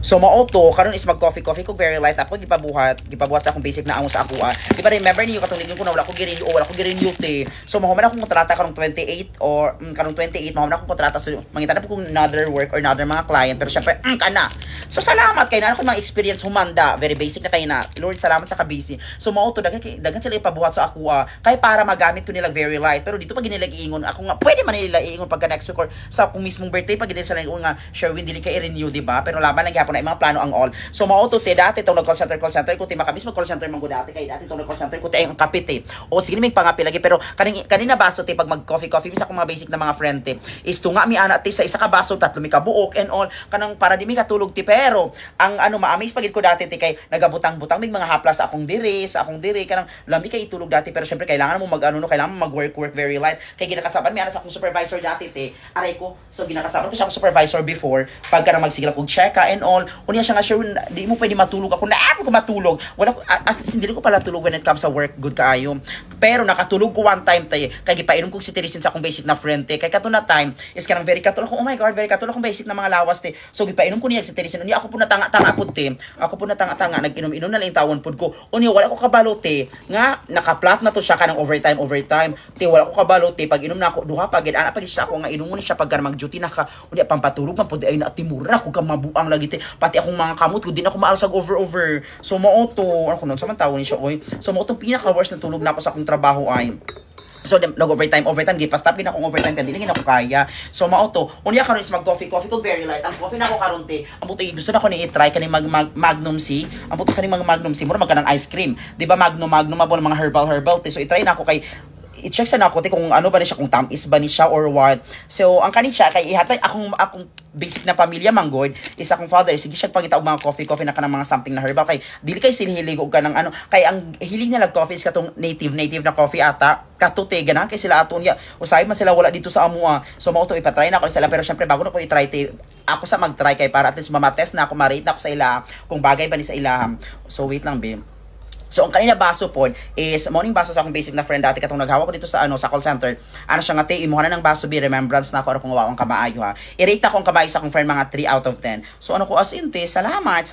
So mao to karon is mag coffee ko very light ako gipabuhat sa akong basic na amo sa ako. Di ba remember niyo katong ko na wala ko girenew wala ko girenew te. So mahuman akong kontrata karong 28 or karong 28 mahuman akong kontrata so mangita na po kung another work or another mga client pero syempre kana. So salamat kay na ako mga experience humanda very basic na kay na. Lord salamat sa kabisi. So mao to dagan sila ipabuhat sa ako kay para magamit ko nila very light pero dito pag ginilag iingon ako nga pwede man nila iingon pagka next week or sa akong mismong birthday pag gid sila nga Sherwin dili kay i-renew di ba pero laban lang gyapon na mga plano ang all. So mao to te dati tong call center ko te makabis mag call center man ko dati kay dati tong call center ko te ang kapit o sige may pangapi lagi pero kanina baso te pag mag coffee bisa ko mga basic na mga friend te is tunga mi ana te sa isa ka baso tatlo mi ka buok and all kanang para di mi katulog te pero ang ma-amaze pagid ko dati te kay nagabutang-butang mig mga haplas sa akong diri kanang lami kay itulog dati pero syempre kailangan mo kailangan mo mag-work very light kay ginakasaban mi ana sa akong supervisor dati te aray ko so ginakasaban ko sa akong supervisor before pagka na magsigla kog checka and all unya siya nga sure di mo pwede matulog ako na ako matulog wala ko as hindi ko pala tulog when it comes sa work good kaayo pero nakatulog ko one time tay kay gipainom kog si Teresin sa akong basic na friend te kay kato na time is kanang very katulog ko oh my god very katulog kong basic na mga lawas te so gipainom ko niya si Teresin unya ako po natanga-tanga pud te ako po natanga-tanga nag-inom-inom na lang tawon pud ko unya wala ko kabalo te nga naka-flat na to siya kanang overtime te wala ko kabalo te pag inom na ako duha pagid ana pagid siya ako nga inom ni siya pag mag-duty na ka unya pampatulog man pud ay na timura ako ka mabuang lagi te pati akong mga kamot ko di na ako maalasag over so mao to ako nun samantawon ni siya oy so mao tong pinaka worst na tulog na ako sa akong trabaho ay so nag-overtime gipastapin akong overtime kaya dili ako kaya so mao to unya karon is mag coffee ko very light ang coffee na ako karon te ang buti gusto na ko ni i-try kani Magnum C ang buti sa ni mga Magnum C mura magkanang ice cream di ba Magnum abon mga herbal te so i-try na ako kay i-check sa nako te kung ano ba ni siya kung tamis ba ni siya or what so ang kani siya kay ihatay akong basic na pamilya manggod is akong father sige siya pangita og mga coffee na kanang mga something na herbal kay dili kay sila og kanang kay ang hilig nila coffee is katong native na coffee ata katute ganahan kay sila aton ya usay man sila wala dito sa amua so mao to ipatry na ko sila pero syempre bago na ko i-try te ako sa mag-try kay para at least mamatest na ako ma-rate na ako sa ila kung bagay ba ni sa ilaham so wait lang babe. So ang kanina baso pod is morning baso sa akong basic na friend dati katong naghawa ko dito sa sa call center. Ano siya nga te imuha na ng baso bi remembrance na ako kung wawang kamaayo ha. I-rate ako ang kamaayo sa akong friend mga 3 out of 10. So ano ko as in te salamat.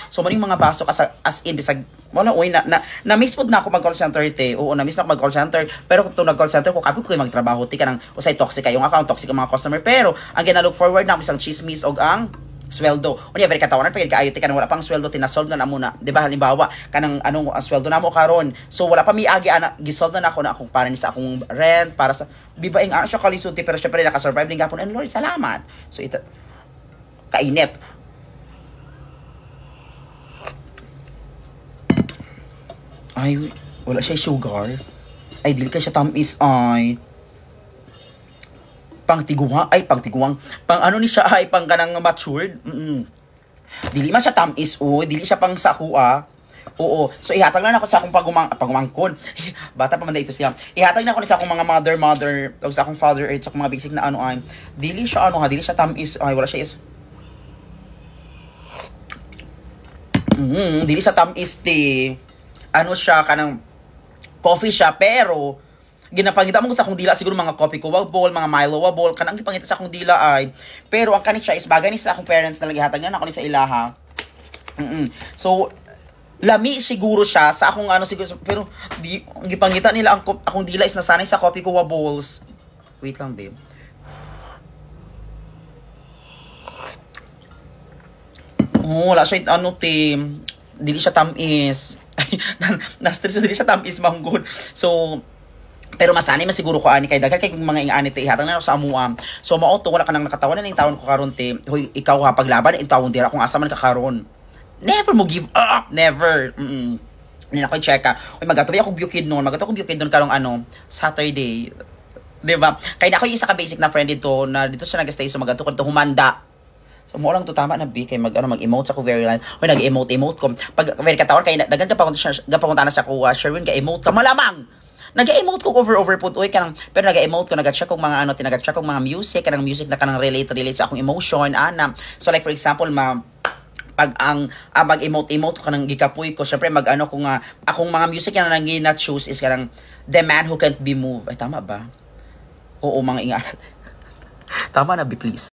So morning mga baso as in bisag wala oy na miss pod na ako mag call center te. Oo na miss na ako mag call center pero kung nag call center ko kapit ko magtrabaho te kanang usay toxic kay yung account toxic ang mga customer pero ang gina-look forward na isang chismis og ang sweldo. Unya very katawanan pagid kaayo ti kanang wala pang sweldo tinasoldo na muna. Di ba halimbawa kanang ang sweldo namo karon. So wala pa miagi ana gisoldo na ako na akong para ni sa akong rent para sa bibaing siya kalisod pero syempre naka-survive din gapon and Lord salamat. So ito kainit. Ay wala siya sugar. Ay dili kay siya tamis ay pangtiguang pang ano ni siya ay pang kanang matured dili man siya tamis dili siya pang sakua oo so ihatag na ako sa akong pagumangkon bata pa man ito siya ihatag na ako sa akong mga mother o sa akong father at sa akong mga basic na ay dili siya dili siya tamis ay wala siya is dili siya tamis ti ano siya kanang coffee siya pero ginapangita mo ko sa akong dila siguro mga coffee ko bowl, mga Milo bowl kanang gipangita sa akong dila ay pero ang kanit siya is bagay ni sa akong parents na lagihatag na ako ni sa ilaha. So lami siguro siya sa akong siguro pero di gipangita nila akong dila is nasanay sa coffee ko bowls. Wait lang babe. Wala siya team. Dili siya tamis. Na-stress dili siya tamis manggod. So pero masanay man siguro ko ani kay daghan kay mga ingani te ihatag na sa amuam so mao to wala ka nang nakatawanan ning tawon ko karon te hoy ikaw ha paglaban in tawon dira kung asa man ka karon never mo give up never ni na ko checka hoy magatuloy ako bukid noon karong Saturday di ba kay na ako isa ka basic na friend dito na dito siya nag-stay so magato ko to humanda so mo lang to tama na bi kay mag-emote sa ko very line hoy nag-emote ko pag very katawon kay daghan ka pa gapakunta na sa ko Sherwin ka emote ka malamang nag-emote ko over put kanang pero nag-emote ko nag-check kong mga tinaga-check kong mga music kanang music na kanang relate sa akong emotion so like for example pag ang mag-emote ko kanang gikapoy ko syempre ko nga akong mga music na nang gina-choose is kanang The Man Who Can't Be Moved ay tama ba oo mga ingat tama na bi please